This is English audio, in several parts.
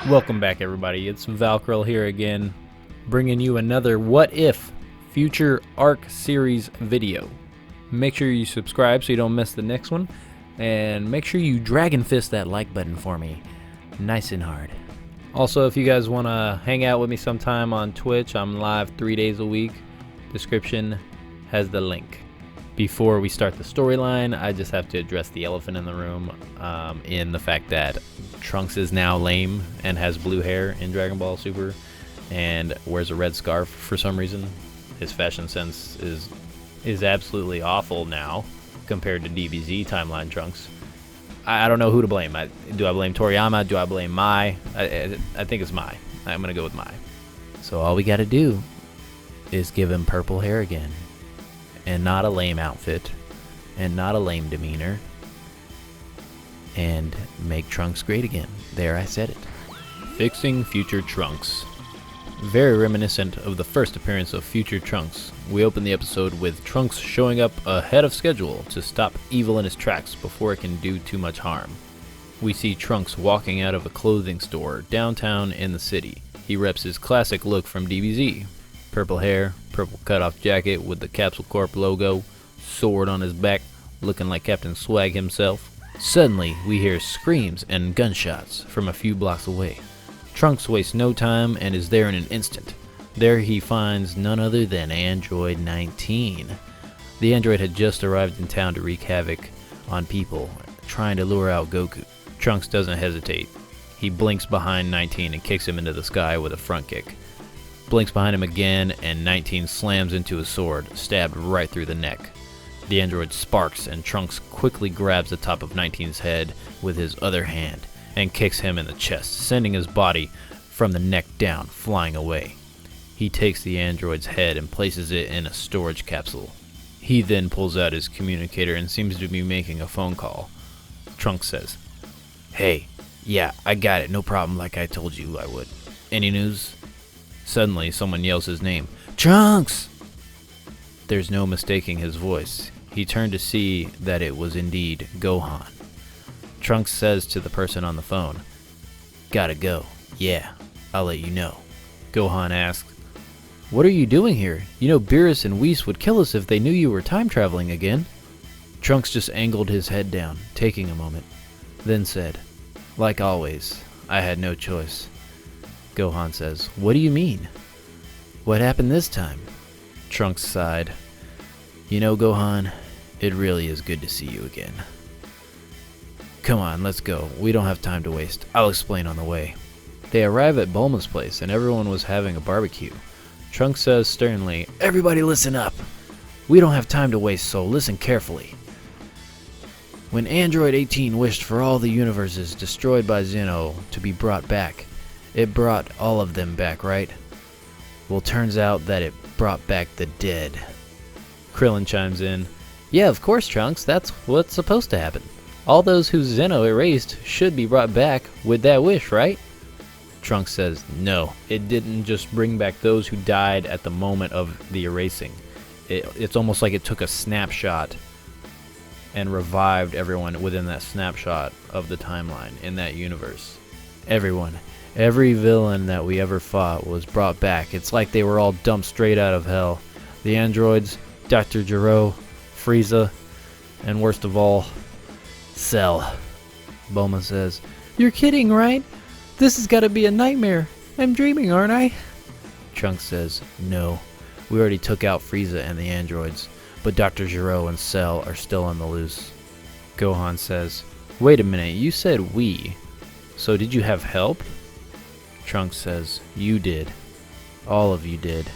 Welcome back, everybody. It's Valkyrie here again, bringing you another What If Future Arc Series video. Make sure you subscribe so you don't miss the next one, and make sure you dragon fist that like button for me, nice and hard. Also, if you guys want to hang out with me sometime on Twitch, I'm live 3 days a week. Description has the link. Before we start the storyline, I just have to address the elephant in the room, in the fact that Trunks is now lame and has blue hair in Dragonball Super and wears a red scarf for some reason. His fashion sense is absolutely awful now compared to DBZ timeline Trunks. I don't know who to blame. Do I blame Toriyama? Do I blame Mai? I think it's Mai. I'm going to go with Mai. So all we got to do is give him purple hair again. And not a lame outfit, and not a lame demeanor, and make Trunks great again. There, I said it. Fixing future Trunks. Very reminiscent of the first appearance of future Trunks. We open the episode with Trunks showing up ahead of schedule to stop evil in his tracks before it can do too much harm. We see Trunks walking out of a clothing store downtown in the city. He reps his classic look from DBZ. Purple hair, purple cutoff jacket with the Capsule Corp logo, sword on his back, looking like Captain Swag himself. Suddenly, we hear screams and gunshots from a few blocks away. Trunks wastes no time and is there in an instant. There he finds none other than Android 19. The android had just arrived in town to wreak havoc on people, trying to lure out Goku. Trunks doesn't hesitate. He blinks behind 19 and kicks him into the sky with a front kick. Blinks behind him again, and 19 slams into his sword, stabbed right through the neck. The android sparks, and Trunks quickly grabs the top of 19's head with his other hand and kicks him in the chest, sending his body from the neck down, flying away. He takes the android's head and places it in a storage capsule. He then pulls out his communicator and seems to be making a phone call. Trunks says, "Hey, yeah, I got it, no problem, like I told you I would. Any news?" Suddenly, someone yells his name, "Trunks!" There's no mistaking his voice. He turned to see that it was indeed Gohan. Trunks says to the person on the phone, "Gotta go. Yeah, I'll let you know." Gohan asks, "What are you doing here? You know Beerus and Whis would kill us if they knew you were time traveling again." Trunks just angled his head down, taking a moment, then said, "Like always, I had no choice." Gohan says, "What do you mean? What happened this time?" Trunks sighed. "You know, Gohan, it really is good to see you again. Come on, let's go. We don't have time to waste. I'll explain on the way." They arrive at Bulma's place and everyone was having a barbecue. Trunks says sternly, "Everybody listen up. We don't have time to waste, so listen carefully. When Android 18 wished for all the universes destroyed by Zeno to be brought back, it brought all of them back, right? Well, turns out that it brought back the dead." Krillin chimes in, "Yeah, of course, Trunks, that's what's supposed to happen. All those who Zeno erased should be brought back with that wish, right?" Trunks says, "No, it didn't just bring back those who died at the moment of the erasing. It's almost like it took a snapshot and revived everyone within that snapshot of the timeline in that universe. Everyone. Every villain that we ever fought was brought back. It's like they were all dumped straight out of hell. The androids, Dr. Gero, Frieza, and worst of all, Cell." Bulma says, "You're kidding, right? This has got to be a nightmare. I'm dreaming, aren't I?" Trunks says, "No. We already took out Frieza and the androids, but Dr. Gero and Cell are still on the loose." Gohan says, "Wait a minute, you said we. So did you have help?" Trunks says, "You did. All of you did.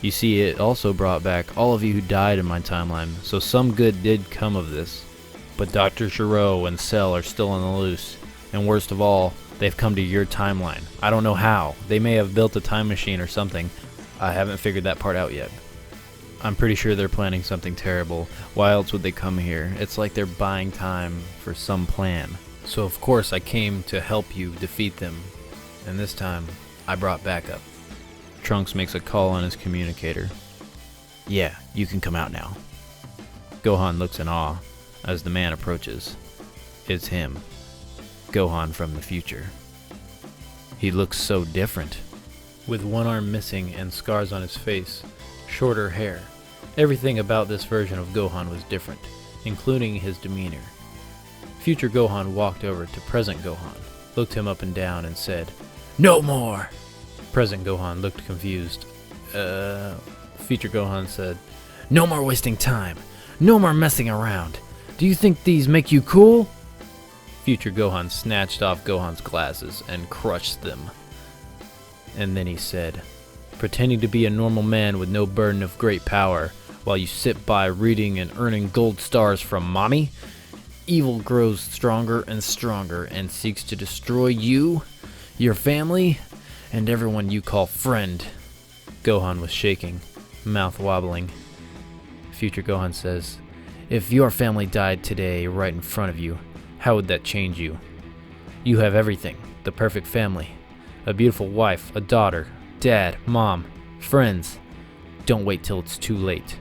You see, it also brought back all of you who died in my timeline, so some good did come of this. But Dr. Gero and Cell are still on the loose, and worst of all, they've come to your timeline. I don't know how. They may have built a time machine or something. I haven't figured that part out yet. I'm pretty sure they're planning something terrible. Why else would they come here? It's like they're buying time for some plan. So of course I came to help you defeat them. And this time, I brought backup." Trunks makes a call on his communicator. "Yeah, you can come out now." Gohan looks in awe as the man approaches. It's him, Gohan from the future. He looks so different. With one arm missing and scars on his face, shorter hair. Everything about this version of Gohan was different, including his demeanor. Future Gohan walked over to present Gohan, looked him up and down and said, "No more!" Present Gohan looked confused. Future Gohan said, "No more wasting time. No more messing around. Do you think these make you cool?" Future Gohan snatched off Gohan's glasses and crushed them. And then he said, "Pretending to be a normal man with no burden of great power, while you sit by reading and earning gold stars from mommy? Evil grows stronger and stronger and seeks to destroy you, your family, and everyone you call friend." Gohan was shaking, mouth wobbling. Future Gohan says, "If your family died today right in front of you, how would that change you? You have everything, the perfect family. A beautiful wife, a daughter, dad, mom, friends. Don't wait till it's too late."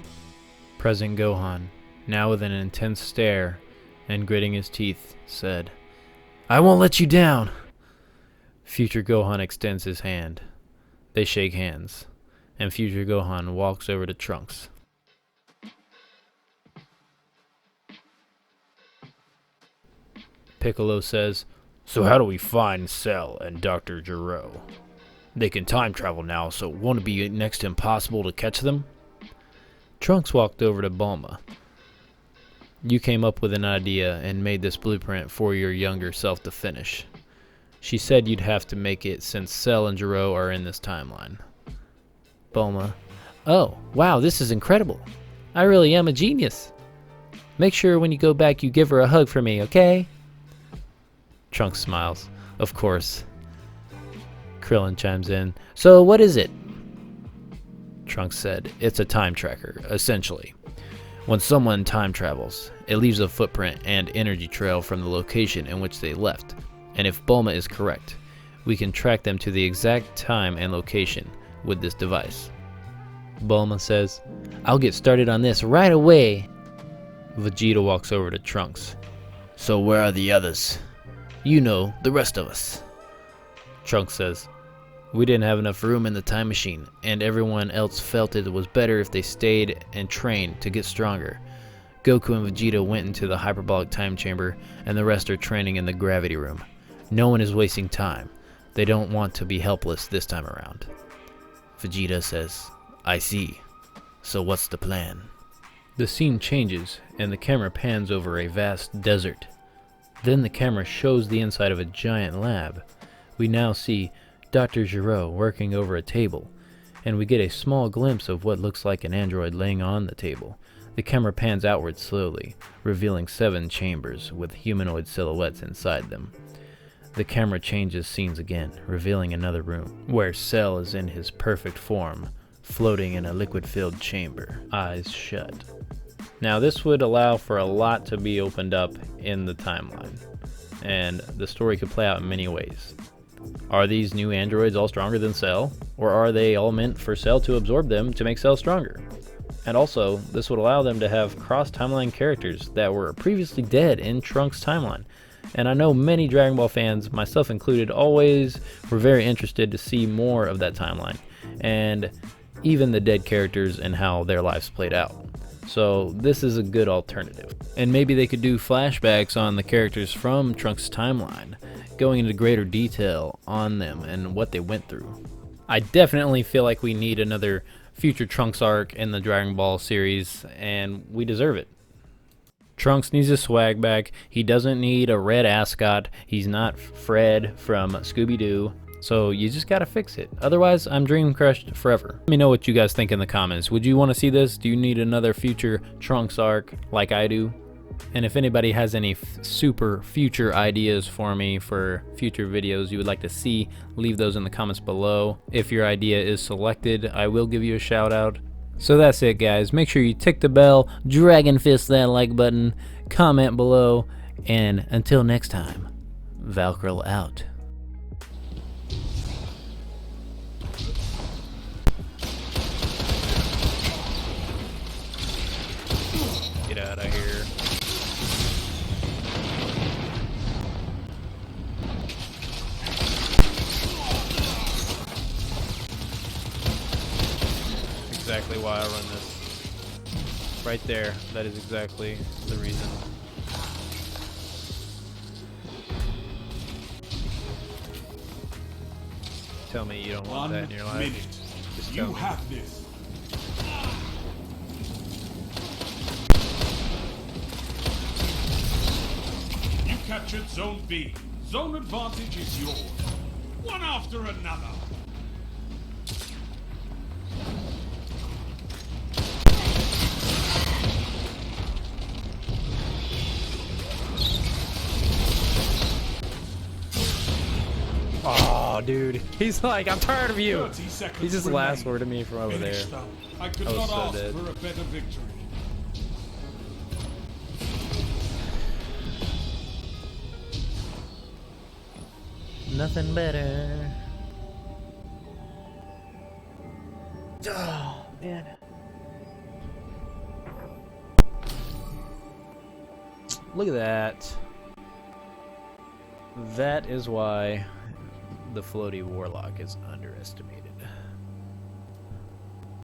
Present Gohan, now with an intense stare and gritting his teeth, said, "I won't let you down." Future Gohan extends his hand. They shake hands, and Future Gohan walks over to Trunks. Piccolo says, "So how do we find Cell and Dr. Gero? They can time travel now, so won't it be next to impossible to catch them?" Trunks walked over to Bulma. "You came up with an idea and made this blueprint for your younger self to finish. She said you'd have to make it since Cell and Gero are in this timeline." Bulma, "Oh, wow, this is incredible. I really am a genius. Make sure when you go back you give her a hug for me, okay?" Trunks smiles. "Of course." Krillin chimes in, "So what is it?" Trunks said, "It's a time tracker, essentially. When someone time travels, it leaves a footprint and energy trail from the location in which they left. And if Bulma is correct, we can track them to the exact time and location with this device." Bulma says, "I'll get started on this right away." Vegeta walks over to Trunks. "So where are the others? You know, the rest of us." Trunks says, "We didn't have enough room in the time machine, and everyone else felt it was better if they stayed and trained to get stronger. Goku and Vegeta went into the hyperbolic time chamber, and the rest are training in the gravity room. No one is wasting time. They don't want to be helpless this time around." Vegeta says, "I see. So what's the plan?" The scene changes, and the camera pans over a vast desert. Then the camera shows the inside of a giant lab. We now see Dr. Gero working over a table, and we get a small glimpse of what looks like an android laying on the table. The camera pans outward slowly, revealing 7 chambers with humanoid silhouettes inside them. The camera changes scenes again, revealing another room, where Cell is in his perfect form, floating in a liquid-filled chamber, eyes shut. Now this would allow for a lot to be opened up in the timeline, and the story could play out in many ways. Are these new androids all stronger than Cell, or are they all meant for Cell to absorb them to make Cell stronger? And also, this would allow them to have cross-timeline characters that were previously dead in Trunks' timeline. And I know many Dragon Ball fans, myself included, always were very interested to see more of that timeline, and even the dead characters and how their lives played out. So this is a good alternative. And maybe they could do flashbacks on the characters from Trunks' timeline, going into greater detail on them and what they went through. I definitely feel like we need another future Trunks arc in the Dragon Ball series, and we deserve it. Trunks needs his swag back. He doesn't need a red ascot. He's not Fred from Scooby-Doo. So you just gotta fix it. Otherwise, I'm dream crushed forever. Let me know what you guys think in the comments. Would you want to see this? Do you need another future Trunks arc like I do? And if anybody has any super future ideas for me for future videos you would like to see, leave those in the comments below. If your idea is selected, I will give you a shout out. So that's it, guys. Make sure you tick the bell, dragon fist that like button, comment below, and until next time, Valkyrie out. Get out of here. exactly why I run this. Right there. That is exactly the reason. Tell me you don't want that in your life. Just tell me. You have this. You captured Zone B. Zone advantage is yours. One after another. Oh, dude. He's like, I'm tired of you. 30 seconds He just remain. last worded me from over there. Finish them. I could I was not so ask dead. for a better victory. Nothing better. Oh, man. Look at that. That is why the floaty warlock is underestimated.